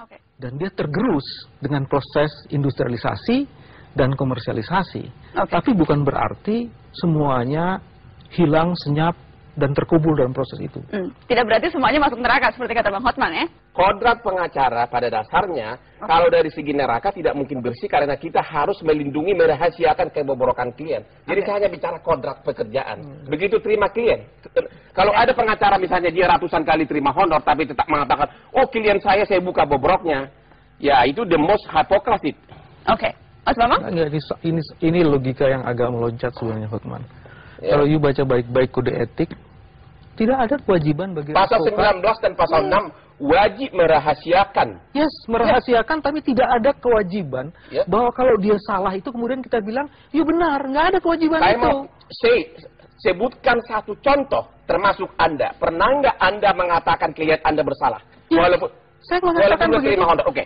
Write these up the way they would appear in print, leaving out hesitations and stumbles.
Oke. Dan dia tergerus dengan proses industrialisasi dan komersialisasi. Tapi bukan berarti semuanya hilang, senyap, dan terkubur dalam proses itu. Tidak berarti semuanya masuk neraka seperti kata Bang Hotman ya? Kodrat pengacara pada dasarnya, kalau dari segi neraka tidak mungkin bersih karena kita harus melindungi, merahasiakan kebobrokan klien. Jadi saya hanya bicara kodrat pekerjaan. Begitu terima klien. Kalau ada pengacara misalnya dia ratusan kali terima honor tapi tetap mengatakan, oh klien saya buka bobroknya. Ya itu the most hypocrite. Oke. Mas Bambang? Ini logika yang agak meloncat sebenarnya, Hotman. Kalau you baca baik-baik kode etik, tidak ada kewajiban bagi pasal 19 dan pasal 6 wajib merahasiakan. Yes, merahasiakan, tapi tidak ada kewajiban bahwa kalau dia salah itu kemudian kita bilang, you benar, nggak ada kewajiban saya itu. Mau sebutkan satu contoh, termasuk Anda. Pernah nggak Anda mengatakan klien Anda bersalah? Ya, walaupun saya mengatakan begitu. Oke.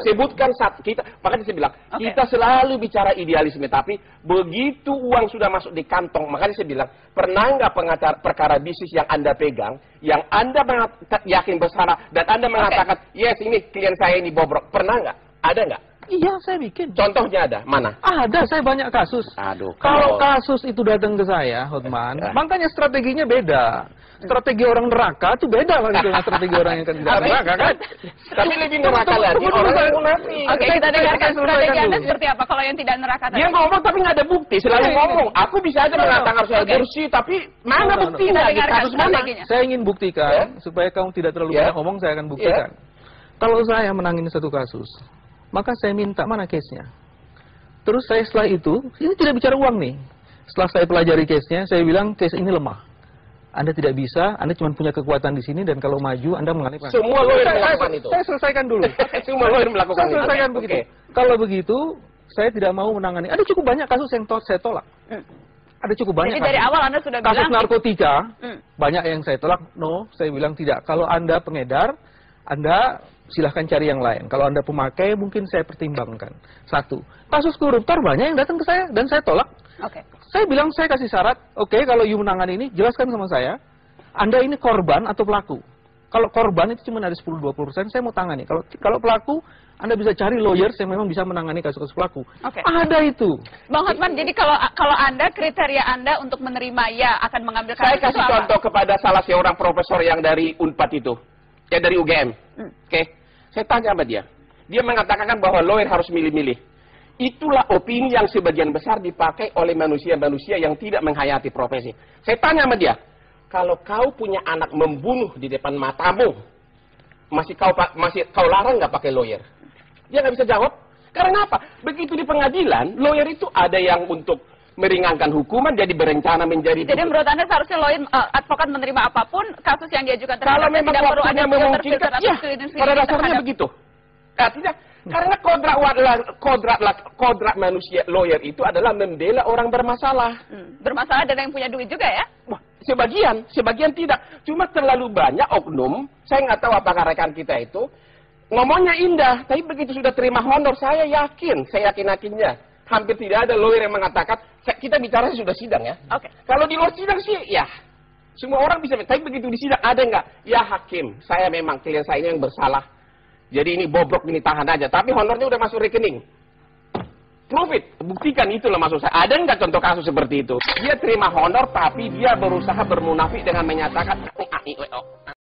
Sebutkan satu kita, makanya saya bilang kita selalu bicara idealisme, tapi begitu uang sudah masuk di kantong, makanya saya bilang pernah nggak pengacara perkara bisnis yang Anda pegang, yang Anda yakin bersalah dan Anda mengatakan yes ini klien saya ini bobrok, pernah nggak? Ada nggak? Iya, saya bikin. Contohnya ada mana? Ada, saya banyak kasus. Aduh, kalau kasus itu datang ke saya, Hotman, makanya strateginya beda. Strategi orang neraka itu beda lagi dengan strategi orang yang tidak neraka, kan? Tapi lebih neraka lagi orang yang munafik. Oke, kita dengarkan strategi Anda seperti apa kalau yang tidak neraka tadi? Dia ngomong tapi nggak ada bukti, selalu ngomong. Aku bisa aja mengatakan soal bersih, tapi mana buktinya? Kasus mana? Saya ingin buktikan, supaya kamu tidak terlalu banyak ngomong, saya akan buktikan. Kalau saya menangani satu kasus, maka saya minta mana case-nya. Terus saya setelah itu, ini tidak bicara uang nih. Setelah saya pelajari case-nya, saya bilang case ini lemah. Anda tidak bisa, Anda cuma punya kekuatan di sini, dan kalau maju, Anda mengalami... Semua lawyer melakukan itu. Saya selesaikan dulu. Semua lawyer melakukan itu. Saya selesaikan begitu. Kalau begitu, saya tidak mau menangani. Ada cukup banyak kasus yang saya tolak. Ada cukup banyak. Jadi dari awal Anda sudah bilang... Kasus narkotika, banyak yang saya tolak. No, saya bilang tidak. Kalau Anda pengedar, Anda silahkan cari yang lain. Kalau Anda pemakai, mungkin saya pertimbangkan. Satu. Kasus koruptor banyak yang datang ke saya, dan saya tolak. Saya bilang, saya kasih syarat, oke, kalau you menangani ini, jelaskan sama saya, Anda ini korban atau pelaku. Kalau korban itu cuma ada 10-20%, saya mau tangani. Kalau pelaku, Anda bisa cari lawyer yang memang bisa menangani kasus-kasus pelaku. Ada itu. Bang Hotman, jadi kalau Anda, kriteria Anda untuk menerima ya akan mengambil kasus saya kasih contoh kepada salah seorang profesor yang dari UNPAD itu, yang dari UGM. Saya tanya sama dia. Dia mengatakan bahwa lawyer harus milih-milih. Itulah opini yang sebagian besar dipakai oleh manusia-manusia yang tidak menghayati profesi. Saya tanya sama dia, kalau kau punya anak membunuh di depan matamu, masih kau larang nggak pakai lawyer? Dia nggak bisa jawab. Karena apa? Begitu di pengadilan, lawyer itu ada yang untuk meringankan hukuman, jadi berencana menjadi... Jadi menurut Anda seharusnya lawyer, advokat menerima apapun, kasus yang diajukan kalau memang tidak perlu ada memungkinkan, ya, pada dasarnya begitu. Tidak. Karena kodrat manusia lawyer itu adalah membela orang bermasalah. Bermasalah dan yang punya duit juga ya? Wah, sebagian tidak. Cuma terlalu banyak oknum, saya nggak tahu apakah rekan kita itu, ngomongnya indah, tapi begitu sudah terima honor, saya yakin-yakinnya. Hampir tidak ada lawyer yang mengatakan, kita bicara sudah sidang ya. Kalau di luar sidang sih, ya, semua orang bisa, tapi begitu di sidang, ada nggak? Ya hakim, saya memang klien saya yang bersalah. Jadi ini bobrok, ini tahan aja. Tapi honornya udah masuk rekening. Prove it. Buktikan, itulah maksud saya. Ada nggak contoh kasus seperti itu? Dia terima honor, tapi dia berusaha bermunafik dengan menyatakan